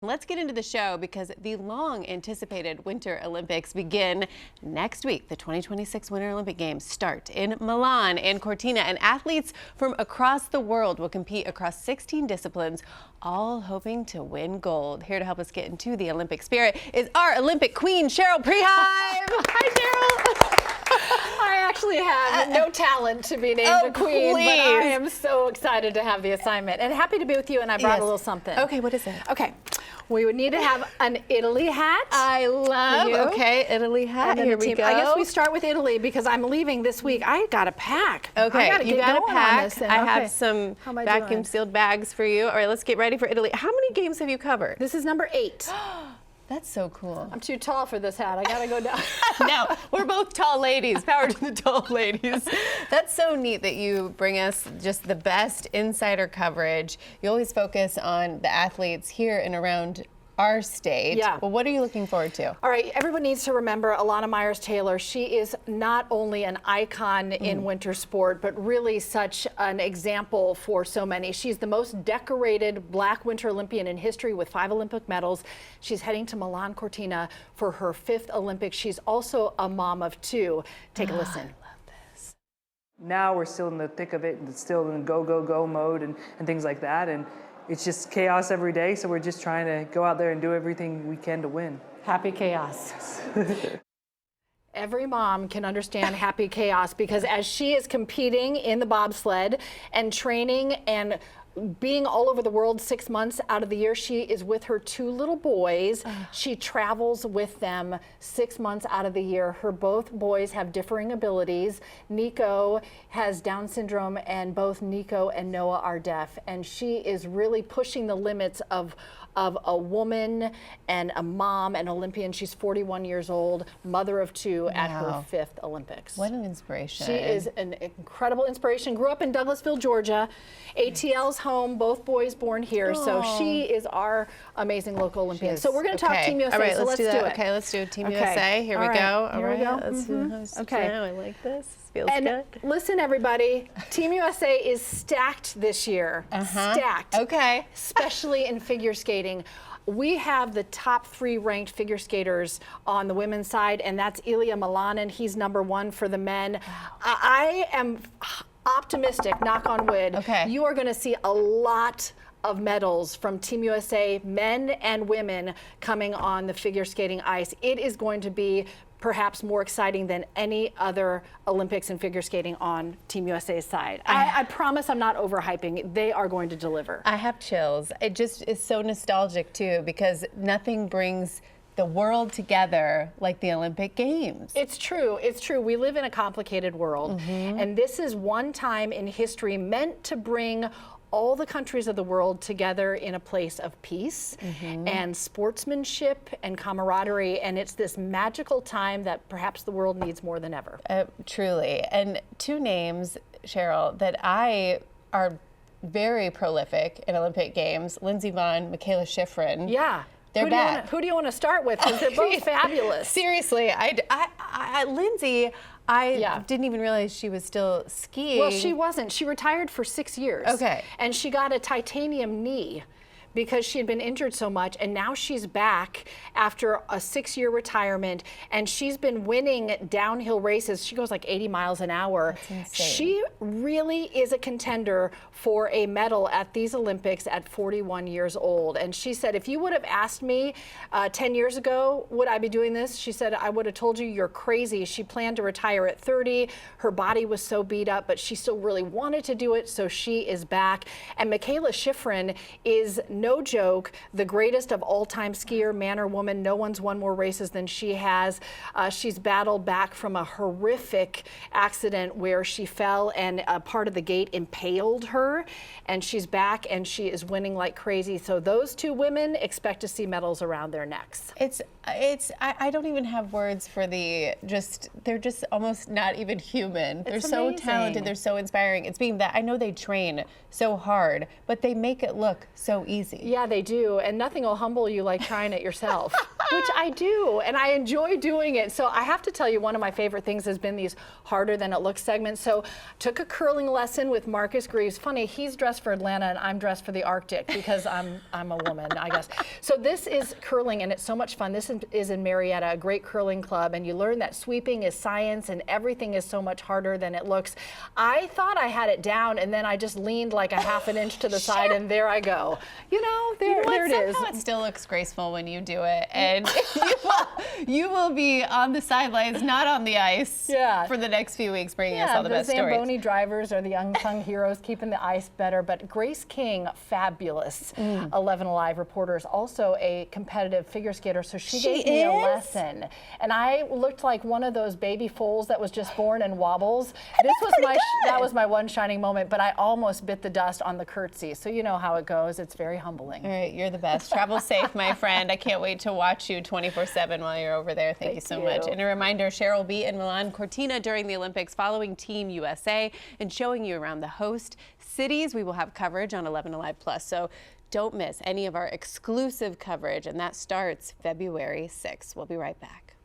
Let's get into the show because the long-anticipated Winter Olympics begin next week. The 2026 Winter Olympic Games start in Milan and Cortina, and athletes from across the world will compete across 16 disciplines, all hoping to win gold. Here to help us get into the Olympic spirit is our Olympic queen, Cheryl Preheim. Hi, Cheryl. I actually have no talent to be named a queen, but I am so excited to have the assignment and happy to be with you, and I brought a little something. Okay, what is it? Okay, we would need to have an Italy hat. I love, okay, Italy hat, here we go. I guess we start with Italy because I'm leaving this week. I got to pack. Okay, you got to pack. I have have some vacuum sealed bags for you. All right, let's get ready for Italy. How many games have you covered? This is number 8. That's so cool. I'm too tall for this hat. I gotta go down. No, we're both tall ladies. Power to the tall ladies. That's so neat that you bring us just the best insider coverage. You always focus on the athletes here and around our state. Yeah. Well, what are you looking forward to? All right, everyone needs to remember Alana Myers-Taylor. She is not only an icon in winter sport, but really such an example for so many. She's the most decorated Black Winter Olympian in history with 5 Olympic medals. She's heading to Milan Cortina for her 5th Olympics. She's also a mom of 2. Take a listen. I love this. Now we're still in the thick of it, and it's still in go, go, go mode and things like that. And it's just chaos every day, so we're just trying to go out there and do everything we can to win. Happy chaos. Every mom can understand happy chaos because as she is competing in the bobsled and training and being all over the world 6 months out of the year, she is with her 2 little boys. She travels with them 6 months out of the year. Both boys have differing abilities. Nico has Down syndrome, and both Nico and Noah are deaf. And she is really pushing the limits of a woman and a mom, an Olympian. She's 41 years old, mother of 2 at her 5th Olympics. What an inspiration. She is an incredible inspiration. Grew up in Douglasville, Georgia. ATL's home, both boys born here. Aww. So she is our amazing local Olympian. So we're going to talk Team USA. All right, so let's do it. Okay, let's do Team USA. Here we go. Here we go. Okay. I like this. Feels good. Listen, everybody. Team USA is stacked this year. Stacked. Okay. Especially in figure skating. We have the top 3 ranked figure skaters on the women's side, and that's Ilya Milanin. He's number 1 for the men. I am optimistic, knock on wood. Okay. You are going to see a lot of medals from Team USA, men and women, coming on the figure skating ice. It is going to be perhaps more exciting than any other Olympics in figure skating on Team USA's side. I promise I'm not overhyping. They are going to deliver. I have chills. It just is so nostalgic too, because nothing brings the world together like the Olympic Games. It's true. It's true. We live in a complicated world, and this is one time in history meant to bring all the countries of the world together in a place of peace and sportsmanship and camaraderie, and it's this magical time that perhaps the world needs more than ever. Truly. And 2 names, Cheryl, that are very prolific in Olympic Games: Lindsey Vonn, Michaela Schifrin. Yeah. They're back. Who do you want to start with? Because they're both fabulous. Seriously, Lindsey, I didn't even realize she was still skiing. Well, she wasn't. She retired for 6 years. Okay. And she got a titanium knee because she had been injured so much, and now she's back after a 6-year retirement, and she's been winning downhill races. She goes like 80 miles an hour. That's insane. She really is a contender for a medal at these Olympics at 41 years old. And she said, if you would have asked me 10 years ago, would I be doing this? She said, I would have told you you're crazy. She planned to retire at 30. Her body was so beat up, but she still really wanted to do it, so she is back. And Michaela Schifrin is no joke, the greatest of all-time skier, man or woman. No one's won more races than she has. She's battled back from a horrific accident where she fell and a part of the gate impaled her, and she's back and she is winning like crazy. So those 2 women expect to see medals around their necks. I don't even have words for they're just almost not even human. They're so talented, they're so inspiring. It's being that I know they train so hard, but they make it look so easy. Yeah, they do, and nothing will humble you like trying it yourself. which I do, and I enjoy doing it. So I have to tell you, one of my favorite things has been these harder than it looks segments. So took a curling lesson with Marcus Greaves. Funny, he's dressed for Atlanta and I'm dressed for the Arctic because I'm a woman, I guess. So this is curling and it's so much fun. This is in Marietta, a great curling club, and you learn that sweeping is science and everything is so much harder than it looks. I thought I had it down, and then I just leaned like a half an inch to the side, and there I go. You know, there it is. Somehow it still looks graceful when you do it, and you will be on the sidelines, not on the ice, for the next few weeks, bringing us all the best stories. The Zamboni drivers are the unsung heroes, keeping the ice better. But Grace King, fabulous 11 Alive reporter, is also a competitive figure skater, so she gave me a lesson. And I looked like one of those baby foals that was just born and wobbles. This was that was my one shining moment, but I almost bit the dust on the curtsy. So you know how it goes. It's very humbling. All right, you're the best. Travel safe, my friend. I can't wait to watch you 24/7 while you're over there. Thank you so much. And a reminder, Cheryl will be in Milan Cortina during the Olympics, following Team USA and showing you around the host cities. We will have coverage on 11 Alive Plus, so don't miss any of our exclusive coverage, and that starts February 6th. We'll be right back.